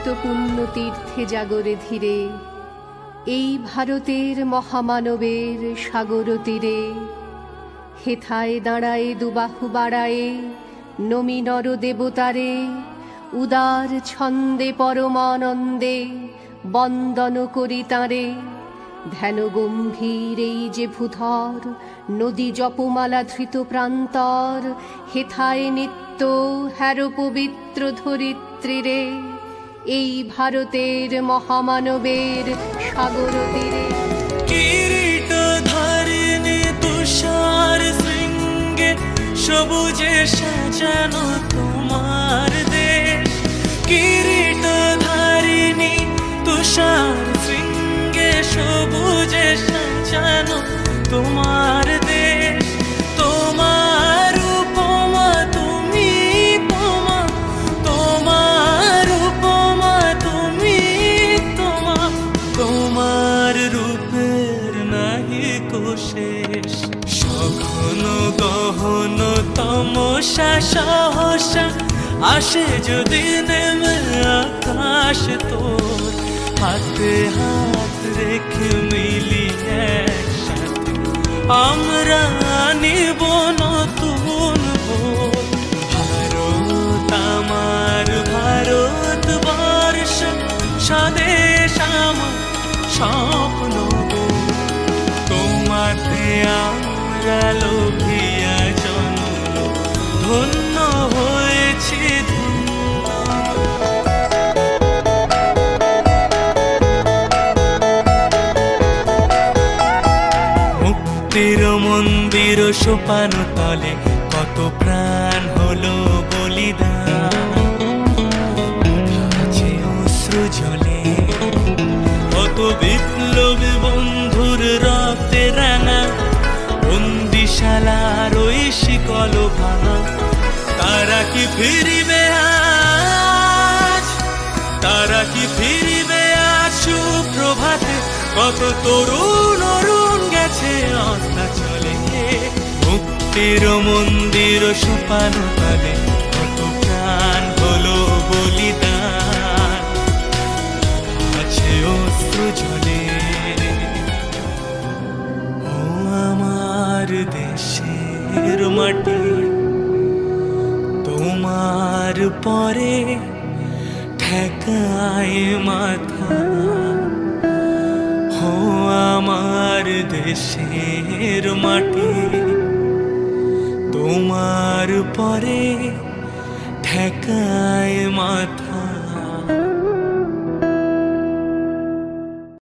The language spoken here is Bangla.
পতিত পুণ্য তীর্থে জাগরে ধীরে, এই ভারতের মহামানবের সাগর তীরে। হেথায় দাঁড়ায়ে দুবাহু বাড়ায়ে নমি নর দেবতারে, উদার ছন্দে পরমানন্দে বন্দন করি তাঁরে। ধ্যান গম্ভীর এই যে ভূধর, নদী জপমালা ধৃত প্রান্তর। হেথায় নিত্য হ্যার পবিত্র ধরিত্রীরে, এই ভারতের মহামানবের সাগর তীরে। কিরীট ধারিণী তুষার শৃঙ্গে, সবুজে সাজানো তোমার দেশ। কিরীট ধারিণী তুষার শৃঙ্গে, সবুজে সাজানো তোমার দেশ। তোমার উপমা তুমি তোমা, তোমার উপমা তুমি তোমা, তোমার রূপের নাহি কোশেষ। সঘন গহন তমসা সহসা আসে যদি নেমে আকাশ তোর। হাতে হাত রেখে মিলি একসাথে আমরা নিব নতুন ভোর। ভারত আমার ভারতবর্ষ, স্বদেশ আমার স্বপ্ন। তোমাতে আমরা লোভিয়া জন্ম, ধন্য হয়েছি মুক্তির মন্দির সোপান তলে কত প্রাণ হলো বলিদান। আছে অশ্রু জলে কত বিপ্লবী বন্ধুর রক্তে রাঙা, বন্দিশালার ওই শিকল ভাঙা। তারা কি ফিরিবে আজ, তারা কি ফিরিবে আজ সুপ্রভাতে? কত তরুণ অরুণ গেছে অস্তাচলে। মুক্তির মন্দির সোপান তলে কত প্রাণ হলো বলিদান। আছে অশ্রু জলে। ও আমার দেশের মাটি, তোমার পরে ঠেকায় মাথা। ও আমার দেশের মাটি, তোমার পরে ঠেকায় মাথা।